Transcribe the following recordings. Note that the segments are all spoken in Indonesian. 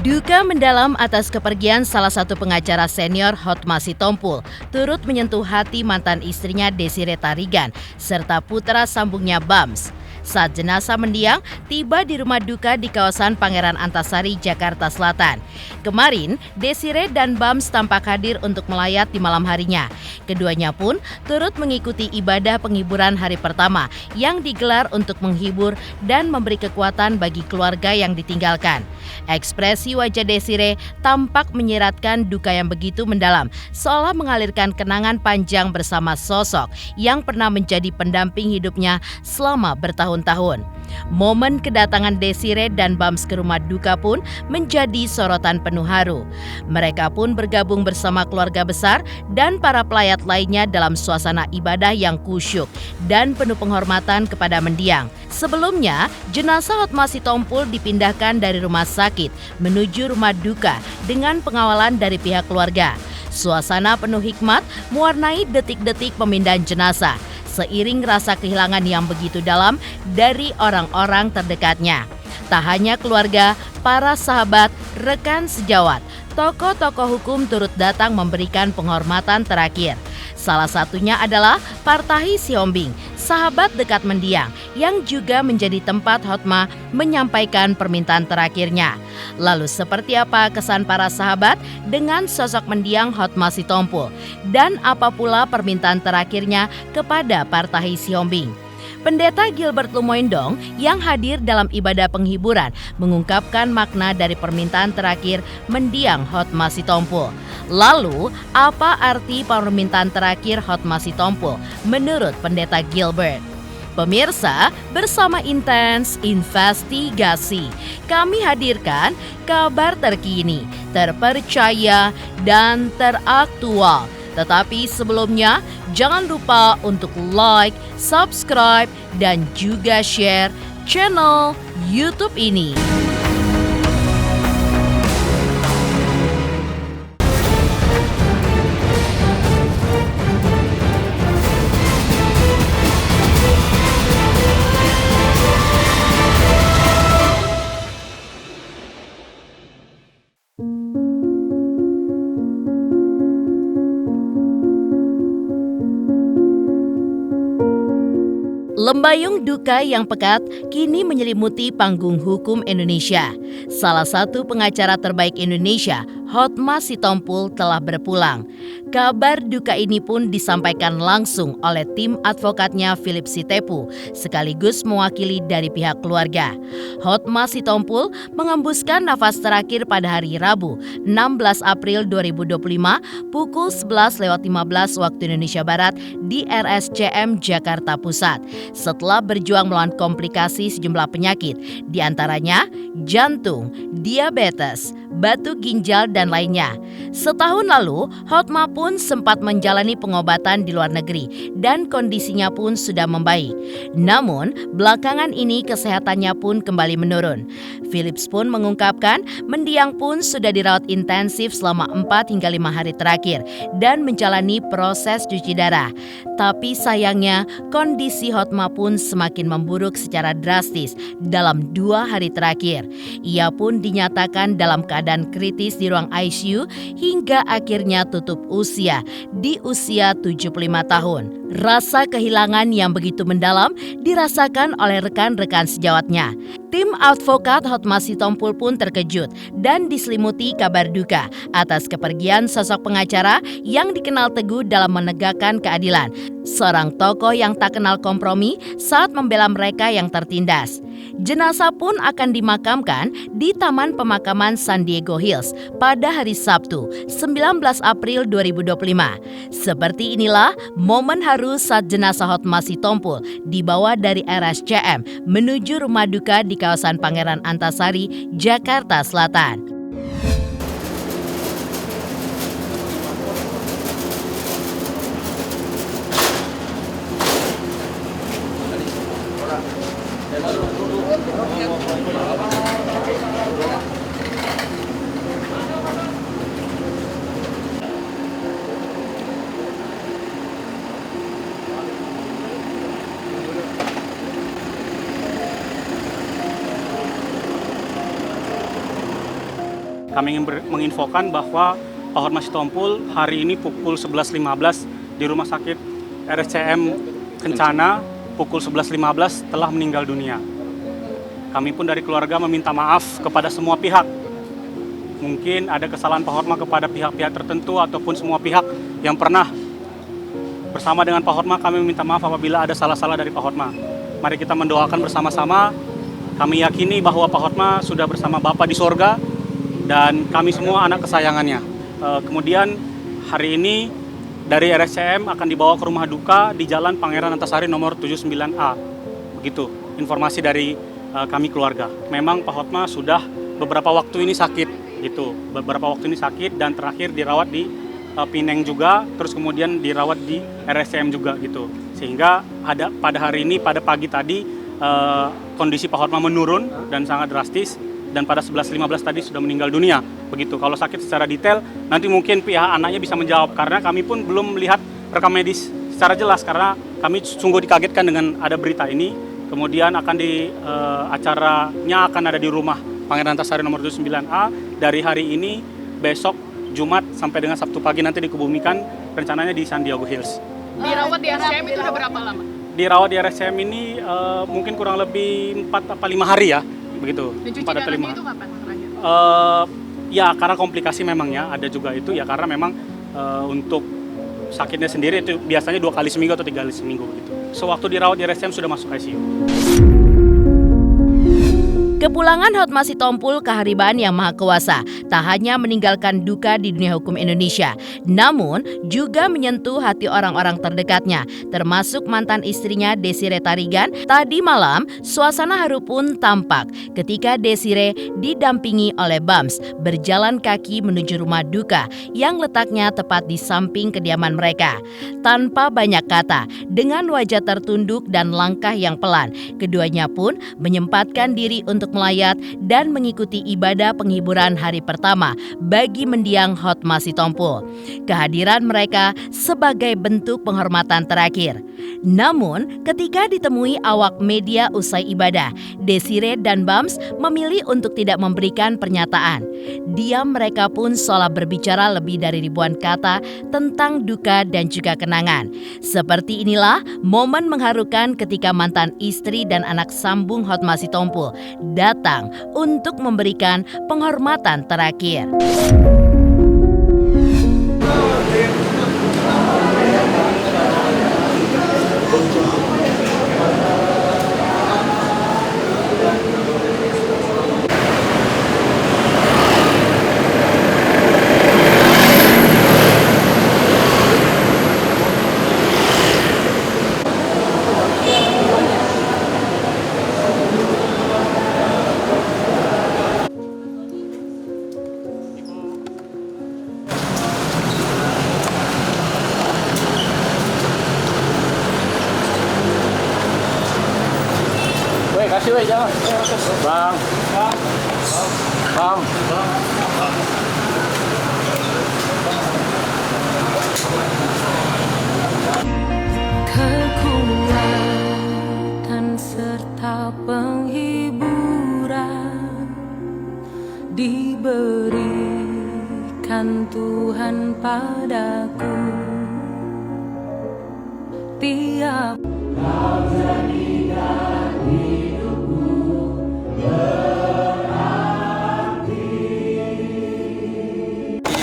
Duka mendalam atas kepergian salah satu pengacara senior Hotma Sitompul turut menyentuh hati mantan istrinya Desiree Tarigan serta putra sambungnya Bams. Saat jenazah mendiang tiba di rumah duka di kawasan Pangeran Antasari, Jakarta Selatan. Kemarin, Desiree dan Bams tampak hadir untuk melayat di malam harinya. Keduanya pun turut mengikuti ibadah penghiburan hari pertama yang digelar untuk menghibur dan memberi kekuatan bagi keluarga yang ditinggalkan. Ekspresi wajah Desiree tampak menyiratkan duka yang begitu mendalam, seolah mengalirkan kenangan panjang bersama sosok yang pernah menjadi pendamping hidupnya selama bertahun-tahun. Momen kedatangan Desiree dan Bams ke rumah duka pun menjadi sorotan penuh haru. Mereka pun bergabung bersama keluarga besar dan para pelayat lainnya dalam suasana ibadah yang khusyuk dan penuh penghormatan kepada mendiang. Sebelumnya, jenazah Hotma Sitompul dipindahkan dari rumah sakit menuju rumah duka dengan pengawalan dari pihak keluarga. Suasana penuh hikmat mewarnai detik-detik pemindahan jenazah, seiring rasa kehilangan yang begitu dalam dari orang-orang terdekatnya. Tak hanya keluarga, para sahabat, rekan sejawat, tokoh-tokoh hukum turut datang memberikan penghormatan terakhir. Salah satunya adalah Partahi Sihombing, sahabat dekat mendiang, yang juga menjadi tempat Hotma menyampaikan permintaan terakhirnya. Lalu seperti apa kesan para sahabat dengan sosok mendiang Hotma Sitompul? Dan apa pula permintaan terakhirnya kepada Partahi Sihombing? Pendeta Gilbert Lumoindong yang hadir dalam ibadah penghiburan mengungkapkan makna dari permintaan terakhir mendiang Hotma Sitompul. Lalu, apa arti permintaan terakhir Hotma Sitompul menurut Pendeta Gilbert? Pemirsa, bersama Intens Investigasi, kami hadirkan kabar terkini, terpercaya, dan teraktual. Tetapi sebelumnya, jangan lupa untuk like, subscribe, dan juga share channel YouTube ini. Lembayung duka yang pekat kini menyelimuti panggung hukum Indonesia. Salah satu pengacara terbaik Indonesia, Hotma Sitompul, telah berpulang. Kabar duka ini pun disampaikan langsung oleh tim advokatnya Philip Sitepu, sekaligus mewakili dari pihak keluarga. Hotma Sitompul mengembuskan nafas terakhir pada hari Rabu, 16 April 2025, pukul 11.15 waktu Indonesia Barat di RSCM Jakarta Pusat. Setelah berjuang melawan komplikasi sejumlah penyakit, diantaranya jantung, diabetes, batu ginjal, dan lainnya. Setahun lalu, Hotma pun sempat menjalani pengobatan di luar negeri dan kondisinya pun sudah membaik. Namun, belakangan ini kesehatannya pun kembali menurun. Philips pun mengungkapkan mendiang pun sudah dirawat intensif selama 4 hingga 5 hari terakhir dan menjalani proses cuci darah. Tapi sayangnya, kondisi Hotma pun semakin memburuk secara drastis dalam 2 hari terakhir. Ia pun dinyatakan dalam keadaan kritis di ruang ICU hingga akhirnya tutup usia di usia 75 tahun. Rasa kehilangan yang begitu mendalam dirasakan oleh rekan-rekan sejawatnya. Tim advokat Hotma Sitompul pun terkejut dan diselimuti kabar duka atas kepergian sosok pengacara yang dikenal teguh dalam menegakkan keadilan. Seorang tokoh yang tak kenal kompromi saat membela mereka yang tertindas. Jenazah pun akan dimakamkan di Taman Pemakaman San Diego Hills pada hari Sabtu, 19 April 2025. Seperti inilah momen haru saat jenazah Hotma Sitompul dibawa dari RSCM menuju rumah duka di kawasan Pangeran Antasari, Jakarta Selatan. kami ingin menginfokan bahwa Pak Hotma Sitompul hari ini pukul 11.15 di Rumah Sakit RSCM Kencana pukul 11.15 telah meninggal dunia. Kami pun dari keluarga meminta maaf kepada semua pihak. Mungkin ada kesalahan Pak Hotma kepada pihak-pihak tertentu ataupun semua pihak yang pernah bersama dengan Pak Hotma. Kami meminta maaf apabila ada salah-salah dari Pak Hotma. Mari kita mendoakan bersama-sama. Kami yakini bahwa Pak Hotma sudah bersama Bapa di sorga dan kami semua anak kesayangannya. Kemudian hari ini dari RSCM akan dibawa ke rumah duka di Jalan Pangeran Antasari nomor 79A. Begitu informasi dari kami keluarga. Memang Pak Hotma sudah beberapa waktu ini sakit gitu. Beberapa waktu ini sakit dan terakhir dirawat di Pineng juga, terus kemudian dirawat di RSCM juga gitu. Sehingga ada pada hari ini pada pagi tadi kondisi Pak Hotma menurun dan sangat drastis. Dan pada 11.15 tadi sudah meninggal dunia. Begitu. Kalau sakit secara detail, nanti mungkin pihak anaknya bisa menjawab. Karena kami pun belum melihat rekam medis secara jelas. Karena kami sungguh dikagetkan dengan ada berita ini. Kemudian akan acaranya akan ada di rumah Pangeran Antasari nomor 79A. Dari hari ini, besok, Jumat, sampai dengan Sabtu pagi nanti dikebumikan. Rencananya di San Diego Hills. Dirawat di RSCM itu udah berapa lama? Dirawat di RSCM ini mungkin kurang lebih 4 atau 5 hari ya. Begitu. Cuci darahnya itu kapan terakhir? Ya karena komplikasi memang ya ada juga itu ya karena memang untuk sakitnya sendiri itu biasanya 2 kali seminggu atau 3 kali seminggu gitu. Sewaktu dirawat di RSCM sudah masuk ICU. Kepulangan Hotma Sitompul keharibaan yang maha kuasa tak hanya meninggalkan duka di dunia hukum Indonesia, namun juga menyentuh hati orang-orang terdekatnya, termasuk mantan istrinya Desiree Tarigan. Tadi malam, suasana haru pun tampak ketika Desiree didampingi oleh Bams berjalan kaki menuju rumah duka yang letaknya tepat di samping kediaman mereka. Tanpa banyak kata, dengan wajah tertunduk dan langkah yang pelan, keduanya pun menyempatkan diri untuk melayat dan mengikuti ibadah penghiburan hari pertama bagi mendiang Hotma Sitompul. Kehadiran mereka sebagai bentuk penghormatan terakhir. Namun, ketika ditemui awak media usai ibadah, Desiree dan Bams memilih untuk tidak memberikan pernyataan. Diam mereka pun seolah berbicara lebih dari ribuan kata tentang duka dan juga kenangan. Seperti inilah momen mengharukan ketika mantan istri dan anak sambung Hotma Sitompul datang untuk memberikan penghormatan terakhir. Kasih weh jangan. Bang. Bang. Kekuatan serta penghiburan diberikan Tuhan padaku. Tiap kau jadikan hidupku berarti.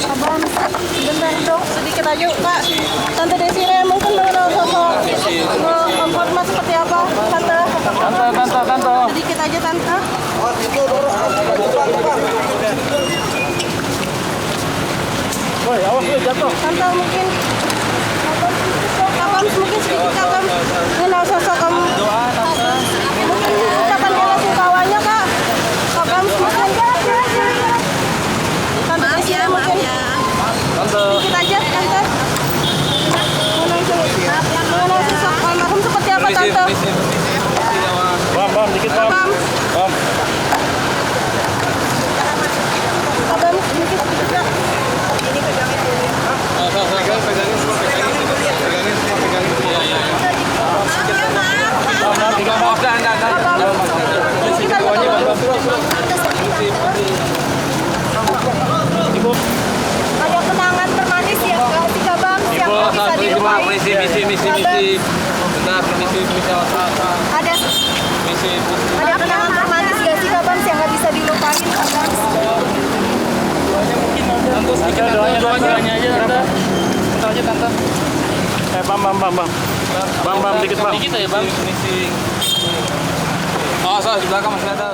Abang, sebentar dong, sedikit aja Pak. Tante Desiree mungkin mengenal sosok Hotma seperti apa? Tante. Sedikit aja Tante. Woi, awas lu jatuh. Tante mungkin mungkin sedikit Abang mengenal sosok kamu. Mungkin ucapan bela sungkawanya Kak. Abang mungkin. Tante Desiree mungkin. Sedikit aja Tante. Mengenal sosok almarhum seperti apa Tante? Bam, dikit bam. Bam. Abang sedikit aja. Ini pegangin dulu. Pegangin semua. kenangan termanis gak sih Kak Bams yang gak bisa dilupain Kak Bams? Tante sedikit doanya aja tante. Tante aja tante. Bam, dikit bang. Dikit aja bang. Ini sih. Oh, salah di belakang masih ada.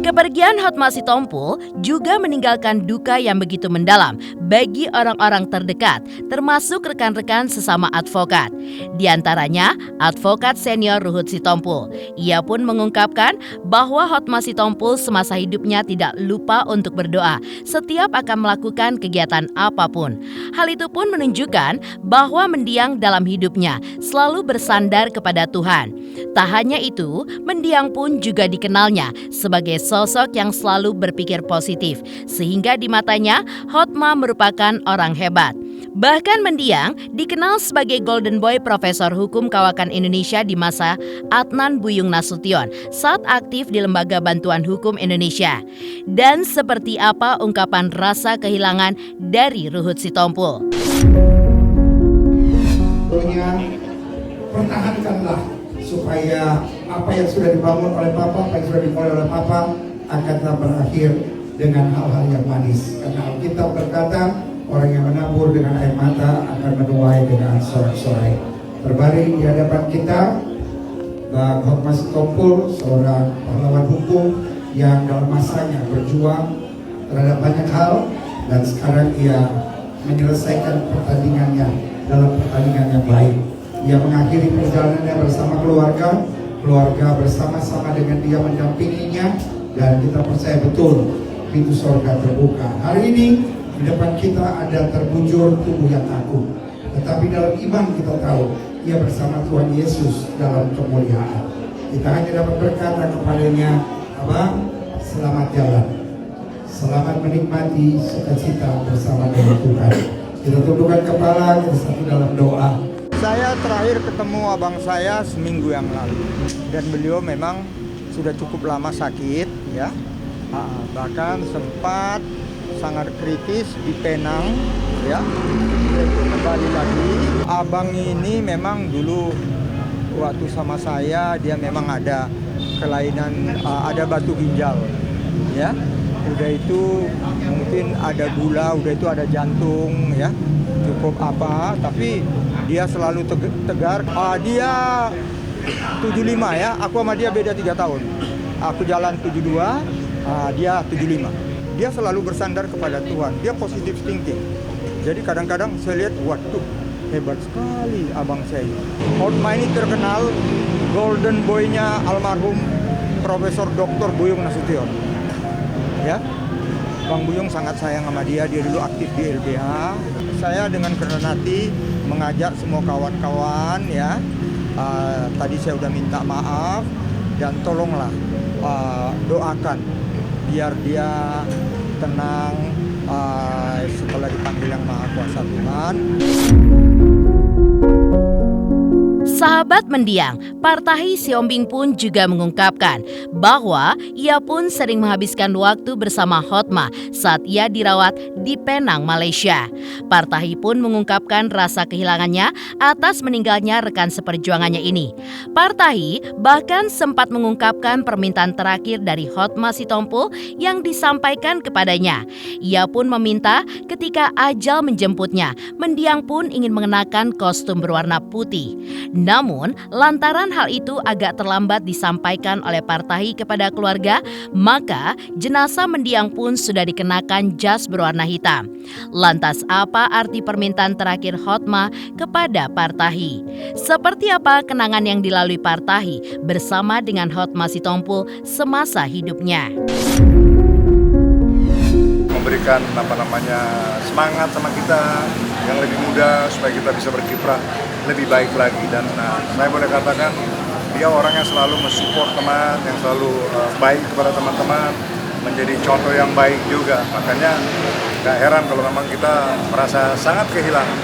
Kepergian Hotma Sitompul juga meninggalkan duka yang begitu mendalam bagi orang-orang terdekat, termasuk rekan-rekan sesama advokat. Di antaranya, advokat senior Ruhut Sitompul. Ia pun mengungkapkan bahwa Hotma Sitompul semasa hidupnya tidak lupa untuk berdoa setiap akan melakukan kegiatan apapun. Hal itu pun menunjukkan bahwa mendiang dalam hidupnya selalu bersandar kepada Tuhan. Tak hanya itu, mendiang pun juga dikenalnya sebagai sosok yang selalu berpikir positif, sehingga di matanya Hotma merupakan orang hebat. Bahkan mendiang dikenal sebagai Golden Boy Profesor Hukum Kawakan Indonesia di masa Adnan Buyung Nasution saat aktif di Lembaga Bantuan Hukum Indonesia. Dan seperti apa ungkapan rasa kehilangan dari Ruhut Sitompul? Pertahankanlah supaya apa yang sudah dibangun oleh Papa, apa yang sudah dimulai oleh Papa akan berakhir dengan hal-hal yang manis. Karena Alkitab berkata, orang yang menabur dengan air mata akan menuai dengan sorak-sorai. Terbaring di hadapan kita, Bang Hotma Sitompul, seorang pahlawan hukum yang dalam masanya berjuang terhadap banyak hal, dan sekarang ia menyelesaikan pertandingannya dalam pertandingan yang baik. Ia mengakhiri perjalanannya bersama keluarga bersama-sama dengan dia mendampinginya, dan kita percaya betul pintu surga terbuka. Hari ini di depan kita ada terbujur tubuh yang agung, tetapi dalam iman kita tahu ia bersama Tuhan Yesus dalam kemuliaan. Kita hanya dapat berkata kepadanya, Abang, selamat jalan, selamat menikmati sukacita bersama dengan Tuhan. Kita tundukkan kepala, kita satu dalam doa. Saya terakhir ketemu abang saya seminggu yang lalu, dan beliau memang sudah cukup lama sakit ya, bahkan sempat sangat kritis di Penang ya, itu kembali lagi. Abang ini memang dulu waktu sama saya dia memang ada kelainan, ada batu ginjal ya, udah itu mungkin ada gula, udah itu ada jantung ya, cukup apa, tapi dia selalu tegar. Dia 75 ya, aku sama dia beda 3 tahun. Aku jalan 72, dia 75. Dia selalu bersandar kepada Tuhan, dia positive thinking. Jadi kadang-kadang saya lihat, waduh, hebat sekali abang saya. Hotma ini terkenal golden boy-nya almarhum Profesor Dr. Buyung Nasution. Ya, Bang Buyung sangat sayang sama dia dulu aktif di LBH. Saya dengan kerendahan hati mengajak semua kawan-kawan ya, tadi saya udah minta maaf, dan tolonglah doakan biar dia tenang setelah dipanggil Yang Maha Kuasa Tuhan. Sahabat mendiang, Partahi Siombing pun juga mengungkapkan bahwa ia pun sering menghabiskan waktu bersama Hotma saat ia dirawat di Penang, Malaysia. Partahi pun mengungkapkan rasa kehilangannya atas meninggalnya rekan seperjuangannya ini. Partahi bahkan sempat mengungkapkan permintaan terakhir dari Hotma Sitompul yang disampaikan kepadanya. Ia pun meminta ketika ajal menjemputnya, mendiang pun ingin mengenakan kostum berwarna putih. Namun, lantaran hal itu agak terlambat disampaikan oleh Partahi kepada keluarga, maka jenazah mendiang pun sudah dikenakan jas berwarna hitam. Lantas apa arti permintaan terakhir Hotma kepada Partahi? Seperti apa kenangan yang dilalui Partahi bersama dengan Hotma Sitompul semasa hidupnya? Memberikan semangat sama kita yang lebih muda supaya kita bisa berkiprah lebih baik lagi, dan saya boleh katakan dia orang yang selalu mensupport teman, yang selalu baik kepada teman-teman, menjadi contoh yang baik juga. Makanya gak heran kalau memang kita merasa sangat kehilangan,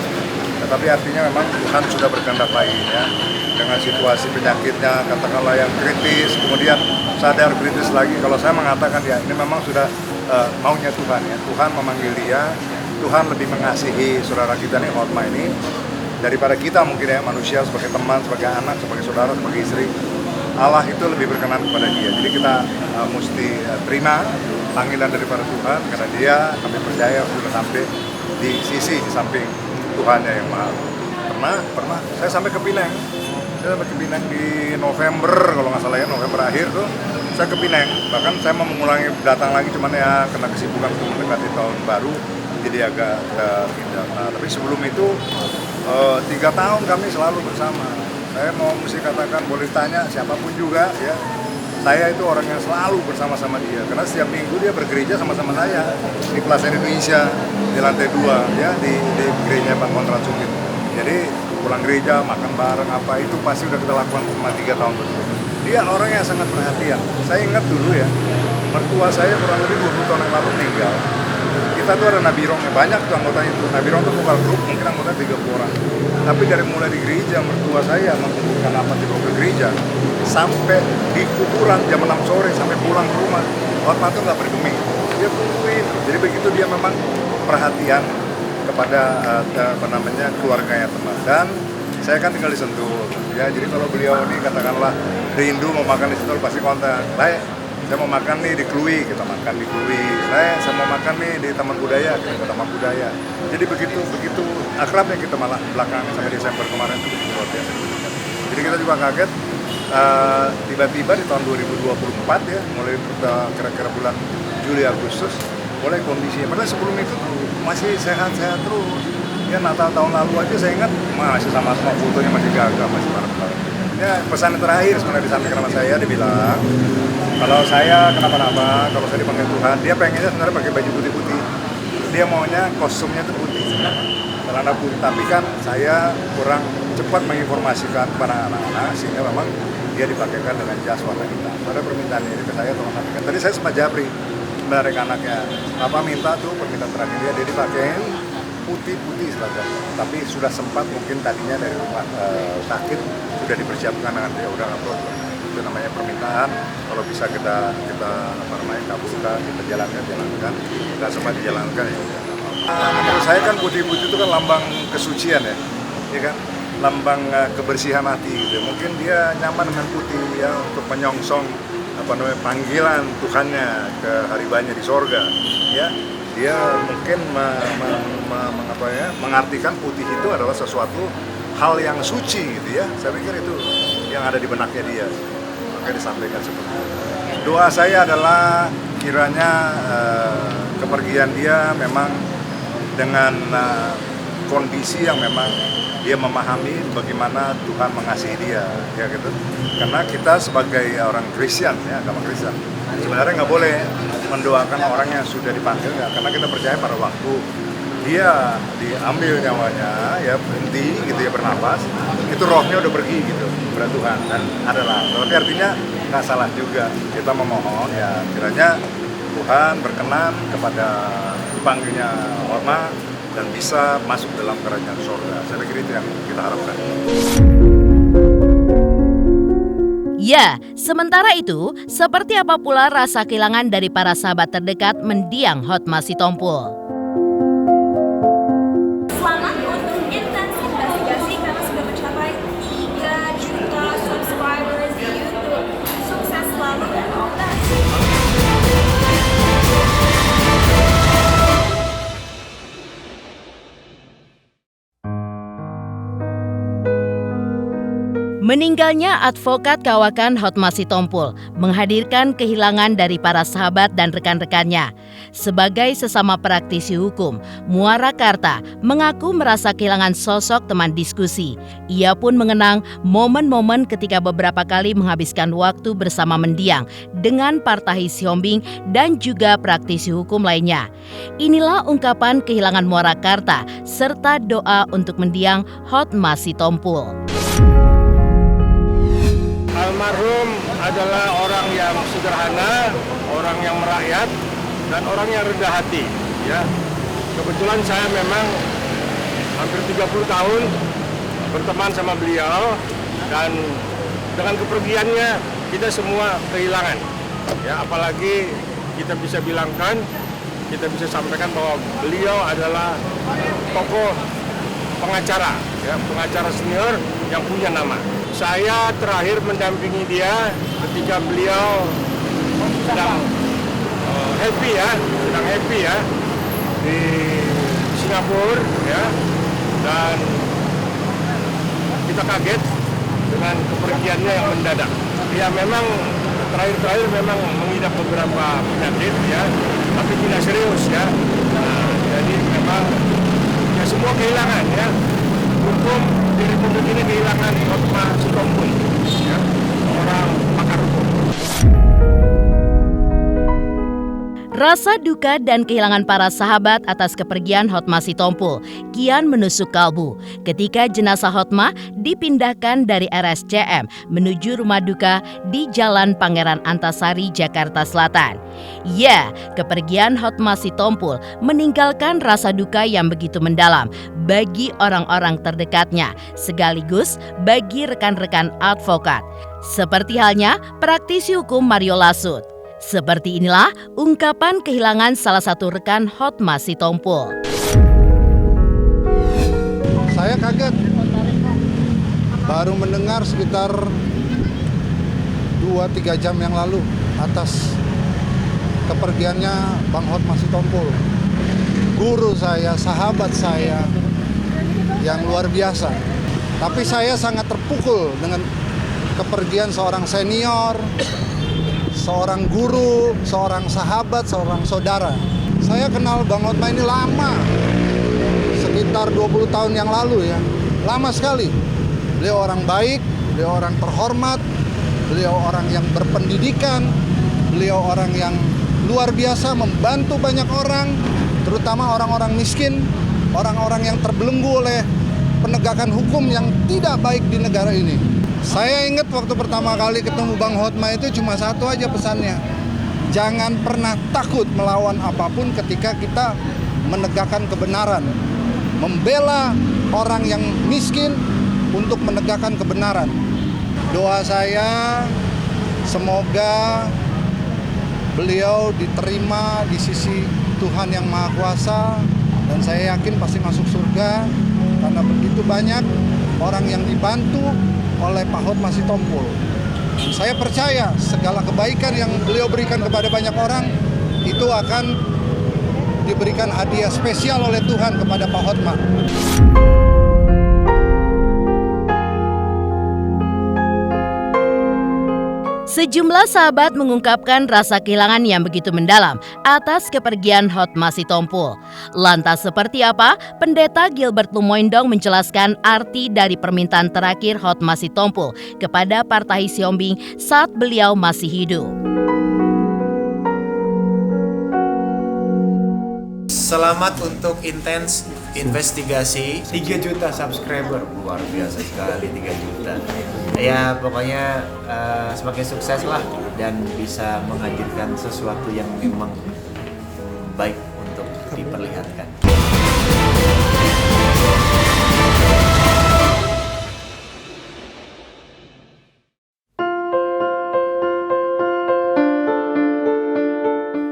tetapi artinya memang Tuhan sudah berkehendak baik ya, dengan situasi penyakitnya katakanlah yang kritis, kemudian sadar kritis lagi. Kalau saya mengatakan ya ini memang sudah maunya Tuhan ya, Tuhan memanggil dia, Tuhan lebih mengasihi saudara kita nih Hotma ini, daripada kita mungkin ya, manusia sebagai teman, sebagai anak, sebagai saudara, sebagai istri. Allah itu lebih berkenan kepada dia. Jadi kita mesti terima panggilan daripada Tuhan, karena dia, kami percaya sudah sampai di sisi di samping Tuhannya yang Maha. Pernah saya sampai ke Pineng. Saya sampai ke Pineng di November, kalau nggak salah ya, November akhir tuh saya ke Pineng. Bahkan saya mau mengulangi datang lagi, cuman ya kena kesibukan untuk mendekati tahun baru, jadi agak pindah. Nah, tapi sebelum itu 3 tahun kami selalu bersama. Saya mau mesti katakan, boleh tanya siapapun juga ya, saya itu orang yang selalu bersama-sama dia, karena setiap minggu dia bergereja sama-sama saya di Plaza Indonesia di lantai 2 ya, di gereja Bang Kontrat Sukit. Jadi pulang gereja, makan bareng, apa itu pasti udah kita lakukan selama 3 tahun berturut. Dia orang yang sangat perhatian. Saya ingat dulu ya, mertua saya kurang lebih 20 tahun yang lalu meninggal. Kita tuh ada nabirongnya, banyak tuh anggotanya itu. Nabirong tuh bukan grup, mungkin anggotanya 30 orang. Tapi dari mulai di gereja, mertua saya mengumpulkan apa di ke gereja, sampai di kuburan jam 6 sore, sampai pulang ke rumah, Hotma tuh nggak bergeming. Dia tungguin. Jadi begitu dia memang perhatian kepada keluarganya teman. Dan saya kan tinggal di Sentul ya, jadi kalau beliau ini katakanlah rindu mau makan di Sentul pasti kontak. Baik, saya mau makan nih di Kluwi, kita makan di Kluwi. Saya mau makan nih di Taman Budaya, kita ke Taman Budaya. Jadi begitu akrabnya kita, malah belakangan sampai Desember kemarin itu luar biasa. Jadi kita juga kaget tiba-tiba di tahun 2024 ya, mulai kira-kira bulan Juli Agustus mulai kondisinya. Padahal sebelum itu masih sehat-sehat terus. Ya Natal tahun lalu aja saya ingat masih sama-sama fotonya masih gagah, masih bareng-bareng. Ya pesan terakhir sebenarnya disampaikan sama saya, dia bilang kalau saya kenapa-napa, kalau saya dipanggil Tuhan, dia pengennya sebenarnya pakai baju putih-putih. Dia maunya kostumnya itu putih, celana putih. Tapi kan saya kurang cepat menginformasikan kepada anak-anak, sehingga memang dia dipakaikan dengan jas warna hitam. Ada permintaan ini ke saya, tolong sampaikan. Tadi saya sempat japri dari anaknya, Papa minta tuh permintaan terakhir dia dipakein putih-putih seragam. Tapi sudah sempat mungkin tadinya dari rumah sakit sudah dipersiapkan dengan dia udah upload. Itu namanya permintaan, kalau bisa kita kabulkan, kita jalankan, kita sempat dijalankan ya. Menurut saya kan putih-putih itu kan lambang kesucian ya kan, lambang kebersihan hati gitu. Mungkin dia nyaman dengan putih ya untuk menyongsong panggilan Tuhannya ke haribanya di sorga ya. Dia mungkin mengartikan putih itu adalah sesuatu hal yang suci gitu ya. Saya pikir itu yang ada di benaknya dia. Maka disampaikan seperti itu. Doa saya adalah kiranya kepergian dia memang dengan kondisi yang memang dia memahami bagaimana Tuhan mengasihi dia, ya gitu. Karena kita sebagai orang Kristen, ya agama Kristen, sebenarnya nggak boleh mendoakan orang yang sudah dipanggil, ya, karena kita percaya pada waktu dia diambil nyawanya, ya berhenti gitu ya bernapas, itu rohnya udah pergi gitu kepada Tuhan dan adalah. Tapi artinya nggak salah juga kita memohon ya kiranya Tuhan berkenan kepada dipanggilnya Hotma dan bisa masuk dalam kerajaan surga. Saya pikir itu yang kita harapkan. Ya, sementara itu, seperti apa pula rasa kehilangan dari para sahabat terdekat mendiang Hotma Sitompul? Selamat untuk Intens Investigasi karena sudah mencapai 3 juta subscribers di YouTube. Sukses selalu dan all the best. Meninggalnya advokat kawakan Hotma Sitompul menghadirkan kehilangan dari para sahabat dan rekan-rekannya. Sebagai sesama praktisi hukum, Muara Karta mengaku merasa kehilangan sosok teman diskusi. Ia pun mengenang momen-momen ketika beberapa kali menghabiskan waktu bersama mendiang dengan Partahi Siombing dan juga praktisi hukum lainnya. Inilah ungkapan kehilangan Muara Karta serta doa untuk mendiang Hotma Sitompul. Almarhum adalah orang yang sederhana, orang yang merakyat, dan orang yang rendah hati. Ya, kebetulan saya memang hampir 30 tahun berteman sama beliau, dan dengan kepergiannya kita semua kehilangan. Ya, apalagi kita bisa bilangkan, kita bisa sampaikan bahwa beliau adalah tokoh pengacara ya, pengacara senior yang punya nama. Saya terakhir mendampingi dia ketika beliau sedang happy ya di Singapura ya, dan kita kaget dengan kepergiannya yang mendadak. Ya memang terakhir memang mengidap beberapa penyakit ya, tapi tidak serius ya. Nah, jadi memang ya semua kehilangan ya. Hukum di Republik ini kehilangan Hotma Sitompul ya, seorang pakar hukum. Rasa duka dan kehilangan para sahabat atas kepergian Hotma Sitompul kian menusuk kalbu ketika jenazah Hotma dipindahkan dari RSCM menuju rumah duka di Jalan Pangeran Antasari, Jakarta Selatan. Ya, kepergian Hotma Sitompul meninggalkan rasa duka yang begitu mendalam bagi orang-orang terdekatnya, sekaligus bagi rekan-rekan advokat. Seperti halnya praktisi hukum Mario Lasut. Seperti inilah ungkapan kehilangan salah satu rekan Hotma Sitompul. Saya kaget, baru mendengar sekitar 2-3 jam yang lalu atas kepergiannya Bang Hotma Sitompul. Guru saya, sahabat saya yang luar biasa. Tapi saya sangat terpukul dengan kepergian seorang senior, seorang guru, seorang sahabat, seorang saudara. Saya kenal Bang Hotma ini lama, sekitar 20 tahun yang lalu ya. Lama sekali. Beliau orang baik, beliau orang terhormat, beliau orang yang berpendidikan, beliau orang yang luar biasa membantu banyak orang, terutama orang-orang miskin, orang-orang yang terbelenggu oleh penegakan hukum yang tidak baik di negara ini. Saya ingat waktu pertama kali ketemu Bang Hotma itu cuma satu aja pesannya. Jangan pernah takut melawan apapun ketika kita menegakkan kebenaran. Membela orang yang miskin untuk menegakkan kebenaran. Doa saya semoga beliau diterima di sisi Tuhan Yang Maha Kuasa, dan saya yakin pasti masuk surga karena begitu banyak orang yang dibantu oleh Pak Hotma Sitompul. Saya percaya segala kebaikan yang beliau berikan kepada banyak orang itu akan diberikan hadiah spesial oleh Tuhan kepada Pak Hotma. Sejumlah sahabat mengungkapkan rasa kehilangan yang begitu mendalam atas kepergian Hotma Sitompul. Lantas seperti apa? Pendeta Gilbert Lumoindong menjelaskan arti dari permintaan terakhir Hotma Sitompul kepada Partai Siombing saat beliau masih hidup. Selamat untuk intens investigasi 3 juta subscriber, luar biasa sekali 3 juta. Ya pokoknya semakin sukses lah dan bisa menghadirkan sesuatu yang memang baik untuk diperlihatkan.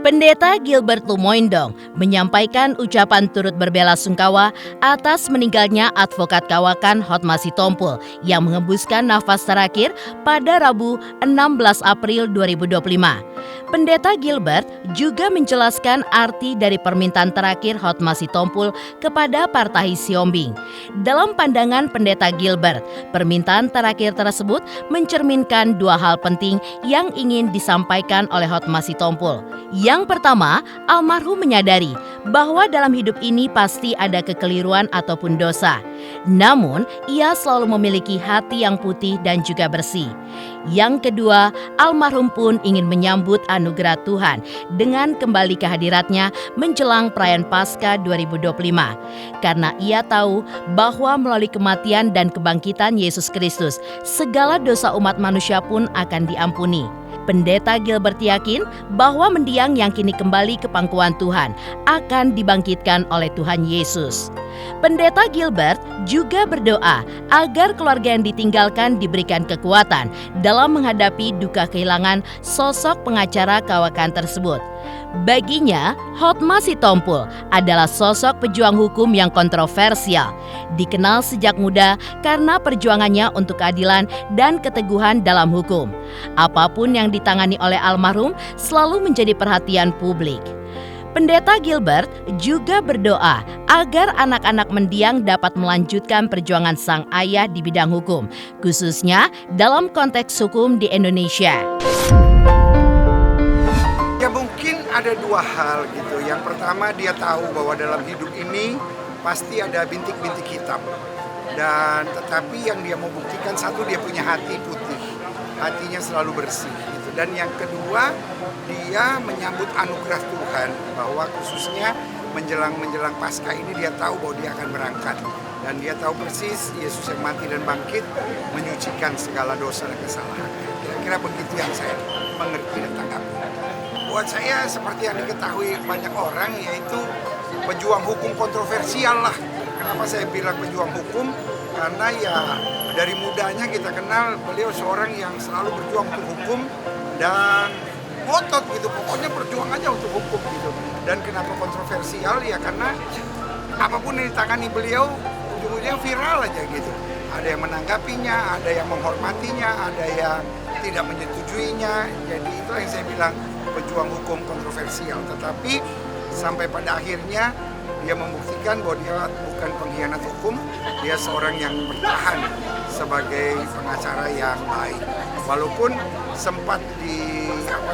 Pendeta Gilbert Lumoindong menyampaikan ucapan turut berbelasungkawa atas meninggalnya advokat kawakan Hotma Sitompul yang mengembuskan nafas terakhir pada Rabu 16 April 2025. Pendeta Gilbert juga menjelaskan arti dari permintaan terakhir Hotma Sitompul kepada Partai Siombing. Dalam pandangan Pendeta Gilbert, permintaan terakhir tersebut mencerminkan 2 hal penting yang ingin disampaikan oleh Hotma Sitompul. Yang pertama, almarhum menyadari bahwa dalam hidup ini pasti ada kekeliruan ataupun dosa. Namun, ia selalu memiliki hati yang putih dan juga bersih. Yang kedua, almarhum pun ingin menyambut anugerah Tuhan dengan kembali ke hadiratnya menjelang perayaan Paskah 2025. Karena ia tahu bahwa melalui kematian dan kebangkitan Yesus Kristus, segala dosa umat manusia pun akan diampuni. Pendeta Gilbert yakin bahwa mendiang yang kini kembali ke pangkuan Tuhan akan dibangkitkan oleh Tuhan Yesus. Pendeta Gilbert juga berdoa agar keluarga yang ditinggalkan diberikan kekuatan dalam menghadapi duka kehilangan sosok pengacara kawakan tersebut. Baginya, Hotma Sitompul adalah sosok pejuang hukum yang kontroversial. Dikenal sejak muda karena perjuangannya untuk keadilan dan keteguhan dalam hukum. Apapun yang ditangani oleh almarhum selalu menjadi perhatian publik. Pendeta Gilbert juga berdoa agar anak-anak mendiang dapat melanjutkan perjuangan sang ayah di bidang hukum, khususnya dalam konteks hukum di Indonesia. Ya mungkin ada dua hal gitu. Yang pertama dia tahu bahwa dalam hidup ini pasti ada bintik-bintik hitam. Dan tetapi yang dia mau buktikan, satu, dia punya hati putih. Hatinya selalu bersih gitu. Dan yang kedua, dia menyambut anugerah Tuhan bahwa khususnya menjelang Paskah ini dia tahu bahwa dia akan berangkat. Dan dia tahu persis Yesus yang mati dan bangkit menyucikan segala dosa dan kesalahan. Kira-kira begitu yang saya mengerti dan tanggapi. Buat saya seperti yang diketahui banyak orang, yaitu pejuang hukum kontroversial lah. Kenapa saya bilang pejuang hukum? Karena ya dari mudanya kita kenal beliau seorang yang selalu berjuang untuk hukum dan ngotot gitu, pokoknya berjuang aja untuk hukum gitu. Dan kenapa kontroversial? Ya karena apapun yang ditangani beliau ujung-ujungnya viral aja gitu. Ada yang menanggapinya, ada yang menghormatinya, ada yang tidak menyetujuinya. Jadi itu yang saya bilang pejuang hukum kontroversial. Tetapi sampai pada akhirnya dia membuktikan bahwa dia bukan pengkhianat hukum, dia seorang yang bertahan sebagai pengacara yang baik. Walaupun sempat diserang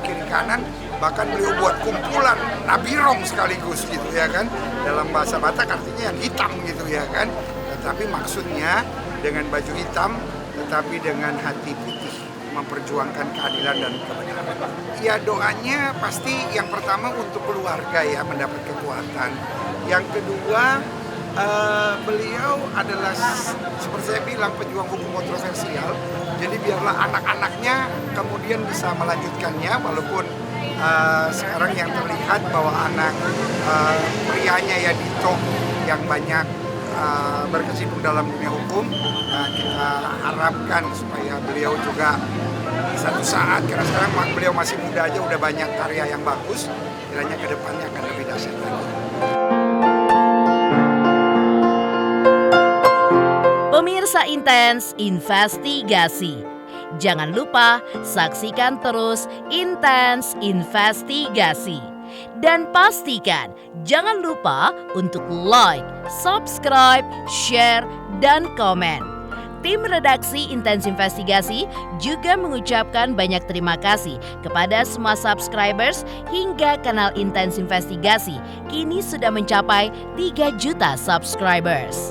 kiri kanan, bahkan beliau buat kumpulan nabirong sekaligus gitu ya kan. Dalam bahasa Batak artinya yang hitam gitu ya kan. Tetapi maksudnya dengan baju hitam tetapi dengan hati putih, memperjuangkan keadilan dan kebenaran. Ya doanya pasti yang pertama untuk keluarga ya, mendapat kekuatan. Yang kedua, beliau adalah seperti saya bilang pejuang hukum kontroversial. Jadi biarlah anak-anaknya kemudian bisa melanjutkannya, walaupun sekarang yang terlihat bahwa anak prianya ya Dito yang banyak berkecimpung dalam dunia hukum, kita harapkan supaya beliau juga satu saat, karena sekarang beliau masih muda aja udah banyak karya yang bagus, kiranya ke depannya akan lebih dahsyat lagi. Pemirsa Intens Investigasi, jangan lupa saksikan terus Intens Investigasi. Dan pastikan jangan lupa untuk like, subscribe, share, dan komen. Tim redaksi Intens Investigasi juga mengucapkan banyak terima kasih kepada semua subscribers hingga kanal Intens Investigasi kini sudah mencapai 3 juta subscribers.